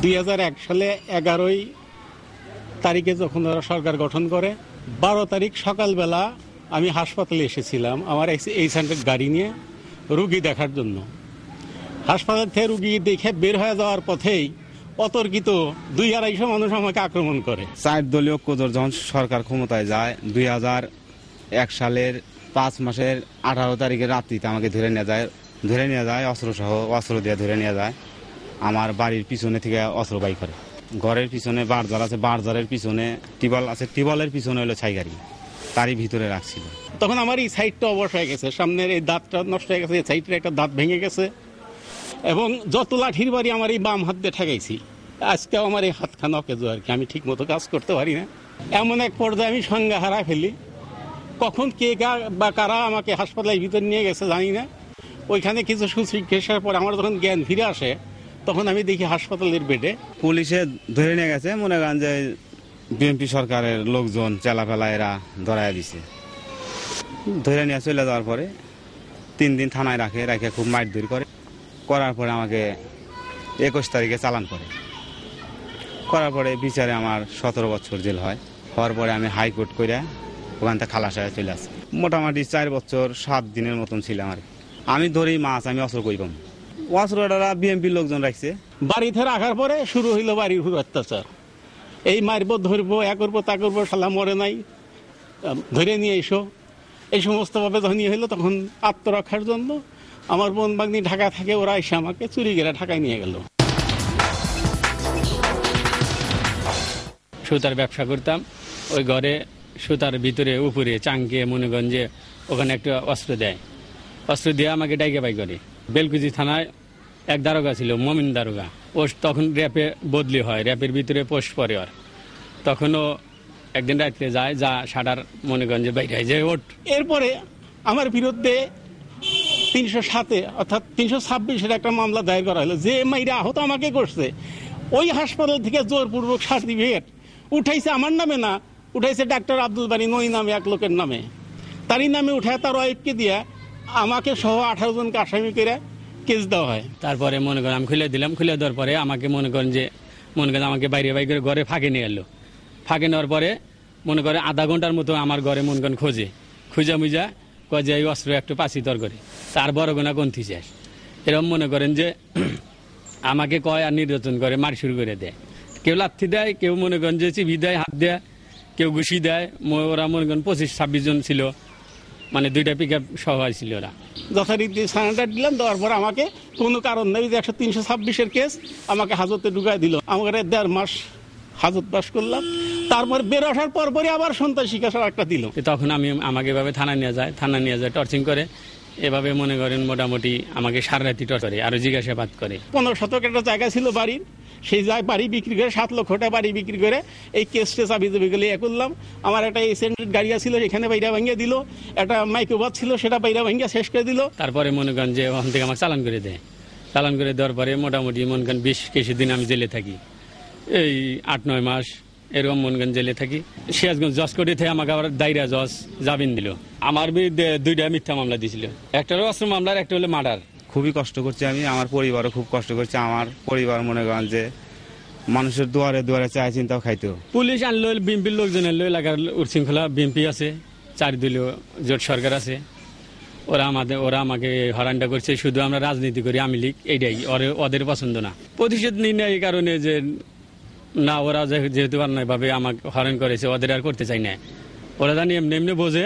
2001 সালে 11 তারিখে যখন ওরা সরকার গঠন করে, 12 তারিখ সকালবেলা আমি হাসপাতালে এসেছিলাম আমার এই গাড়ি নিয়ে রুগী দেখার জন্য। হাসপাতাল থেকে রুগী দেখে বের হয়ে যাওয়ার পথেই অতর্কিত 200-250 মানুষ আমাকে আক্রমণ করে। 4 দলীয় ঐক্যজোট যখন সরকার ক্ষমতায় যায় 2001 সালের 5 মাসের 18 তারিখের রাত্রিতে আমাকে ধরে নিয়ে যায় অস্ত্র দিয়ে ধরে নিয়ে যায়। আমার বাড়ির পিছনে থেকে অস্ত্র বাই করে। ঘরের পিছনে বারজার আছে, বারজারের পিছনে টিবল আছে, টিবলের পিছনে হলো ছাই গাড়ি, তারই ভিতরে রাখছিল। তখন আমার এই সাইডটা অবশ হয়ে গেছে, সামনের এই দাঁতটা নষ্ট হয়ে গেছে, এই সাইডের একটা দাঁত ভেঙে গেছে এবং যত লাঠির বাড়ি আমার এই বাম হাত দিয়ে ঠেকাইছি। আজকেও আমার এই হাতখানা অকেজো আর কি, আমি ঠিক মতো কাজ করতে পারি না। এমন এক পর্যায়ে আমি সংজ্ঞা হারা ফেলি। কখন কে বা কারা আমাকে হাসপাতালের ভিতর নিয়ে গেছে জানি না। ওইখানে কিছু সুচিকিৎসার পর আমার যখন জ্ঞান ফিরে আসে তখন আমি দেখি হাসপাতালের বেডে। পুলিশে ধরে নিয়ে গেছে, মনে করেন যে বিএনপি সরকারের লোকজন চেলাফেলা এরা ধরাইয়া দিছে। ধরে নিয়ে চলে যাওয়ার পরে 3 দিন থানায় রাখে খুব মারধর করার পরে আমাকে 21 তারিখে চালান করার পরে বিচারে আমার 17 বছর জেল হওয়ার পরে আমি হাইকোর্ট করে ওখান থেকে খালাস হয়ে চলে আসি। মোটামুটি 4 বছর 7 দিনের মতন ছিল আমার। আমি ধরি মাছ, আমি অস্ত্র করি পাম। অস্ত্রটা বিএনপির লোকজন রাখছে। বাড়িতে রাখার পরে শুরু হইলো বাড়ির উপর অত্যাচার। এই মারবো, ধরবো, এ করবো, তা করবো, শালা মরে নাই, ধরে নিয়ে এসো, এই সমস্তভাবে যখন হইলো তখন আত্মরক্ষার জন্য আমার বোন বাগনি ঢাকা থাকে, ওরা এসে আমাকে চুরি করে ঢাকায় নিয়ে গেল। সুতার ব্যবসা করতাম, ওই ঘরে সুতার ভিতরে উপরে চাঙ্কে মনে করেন যে ওখানে একটা অস্ত্র দেয়, অস্ত্র দিয়ে আমাকে ডাইকে বাই করে। বেলকুচি থানায় এক দারোগা ছিল, মমিন দারোগা, ও তখন র্যাপে বদলি হয়, র্যাপের ভিতরে পোস্ট পরে ওর। তখনও একদিন রাত্রে যায়, যা সাটার মনে করেন যে বাইরে যায় ওঠ। এরপরে আমার বিরুদ্ধে 307 অর্থাৎ 326-এর একটা মামলা দায়ের করা হলো। যে মাইরা আহত আমাকে করছে ওই হাসপাতাল থেকে জোরপূর্বক সার্টিফিকেট উঠাইছে আমার নামে না, উঠাইছে ডাক্তার আব্দুল বারী নই নামে এক লোকের নামে। তারই নামে উঠায় তার ওয়াইফকে দিয়া আমাকে সহ 18 জনকে আসামি করে কেস দেওয়া হয়। তারপরে মনে করেন আমি খুলে দিলাম, খুলে দেওয়ার পরে আমাকে মনে করেন আমাকে বাইরে করে ঘরে ফাঁকে নিয়ে এলো। ফাঁকে নেওয়ার পরে মনে করে আধা ঘন্টার মতো আমার ঘরে মনে করেন খুঁজা মুজা কয় যে এই অস্ত্র একটু পাশি তর করে তার বড় গোনা গন্থি শেষ। এরকম মনে করেন যে আমাকে কয় আর নির্যাতন করে, মার শুরু করে দেয়। কেউ লাথি দেয়, কেউ মনে করেন যে চিবি দেয়, হাত দেয়, কেউ ঘুষি দেয়। ওরা মনে করেন 25-26 জন ছিল, মানে 2টা পিকআপ সহ ছিল ওরা। যথারীতি সারেন্ডার দিলাম, দেওয়ার পর আমাকে কোনো কারণ নেই যে 326-এর কেস আমাকে হাজতে ঢুকাই দিল। আমাকে 1.5 মাস হাজত বাস করলাম। তারপর বের আসার পরপরই আবার সন্ত্রাসী কেস একটা দিল। তখন আমাকে এভাবে থানা নিয়ে যায়, টর্চিং করে। এভাবে মনে করেন মোটামুটি আমাকে সারা রাতি টর্চ করে, আরো জিজ্ঞাসাবাদ করে। 15 শতক একটা জায়গা ছিল বাড়ির, সেই জায়গায় বাড়ি বিক্রি করে 7 লক্ষ টাকা বাড়ি বিক্রি করে এই কেসটা চাবি গেলে করলাম। আমার একটা এসেন্টেড গাড়ি ছিল, এখানে বাইরা ভাঙিয়ে দিল। একটা মাইক্রোবাস ছিল, সেটা বাইরা ভাঙিয়ে শেষ করে দিল। তারপরে মনে করেন যে ওখান থেকে আমাকে চালান করে দেয়। চালান করে দেওয়ার পরে মোটামুটি মনে করেন 20-21 দিন আমি জেলে থাকি, এই 8-9 মাস এরকম মনে করেন জেলে থাকি। সিরাজগঞ্জ জজ কোর্টে থেকে আমাকে আবার দায়রা জজ জামিন দিল। আমার বিরুদ্ধে 2টা মিথ্যা মামলা দিয়েছিল, একটা হলো অস্ত্র মামলার, একটা হলো মার্ডার। খুবই কষ্ট করছি আমি, আমার পরিবারও খুব কষ্ট করছে। আমার পরিবার মনে করেন যে মানুষের দুয়ারে দুয়ারে চায় চিন্তাও খাইতো। পুলিশ আনলো, বিএনপির লোকজন এলো, এলাকার উচ্ছৃঙ্খলা বিএনপি আছে, 4 দলীয় জোট সরকার আছে, ওরা আমাকে হরানটা করছে। শুধু আমরা রাজনীতি করি, আমি লীগ, এইটাই ওদের পছন্দ না। প্রতিশোধ নিই না এই কারণে যে না, ওরা যেহেতু অন্যায়ভাবে আমাকে হরণ করেছে, ওদের আর করতে চাই না। ওরা জানি এমনি বোঝে,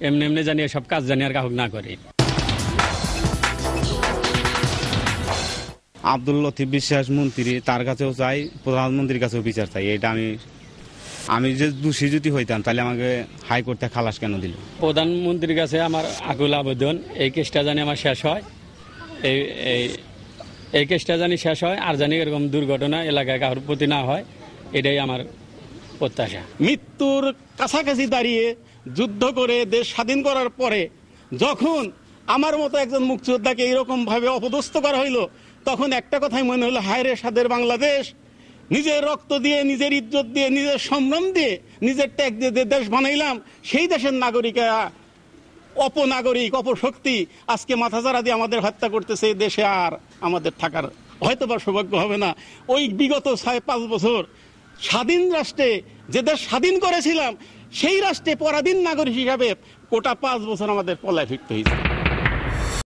এমনি জানি সব কাজ জানি আর কাহক না করে। আব্দুল লতিফ বিশ্বাস মন্ত্রী, তার কাছেও চাই, প্রধানমন্ত্রীর কাছেও বিচার চাই। এটা আমি যে দোষী যদি হইতাম তাহলে আমাকে হাইকোর্টে খালাস কেন দিল? প্রধানমন্ত্রীর কাছে আমার আকুল আবেদন, এই কেসটা জানি আমার শেষ হয়, এই কেসটা জানি শেষ হয়, আর জানি এরকম দুর্ঘটনা এলাকায় কারোর প্রতি না হয়, এটাই আমার প্রত্যাশা। মৃত্যুর কাছাকাছি দাঁড়িয়ে যুদ্ধ করে দেশ স্বাধীন করার পরে যখন আমার মতো একজন মুক্তিযোদ্ধাকে এরকম ভাবে অপদস্থ করা হইলো, তখন একটা কথাই মনে হলো, হায় রে স্বাদের বাংলাদেশ। নিজের রক্ত দিয়ে, নিজের ইজ্জত দিয়ে, নিজের সম্ভ্রম দিয়ে, নিজের ট্যাগ দিয়ে যে দেশ বানাইলাম, সেই দেশের নাগরিকেরা অপনাগরিক অপশক্তি আজকে মাথাচাড়া দিয়ে আমাদের হত্যা করতেছে। এই দেশে আর আমাদের থাকার হয়তো বা সৌভাগ্য হবে না। ওই বিগত 5 বছর স্বাধীন রাষ্ট্রে যে দেশ স্বাধীন করেছিলাম সেই রাষ্ট্রে পরাধীন নাগরিক হিসাবে গোটা 5 বছর আমাদের পলায় ফিরতে হয়েছে।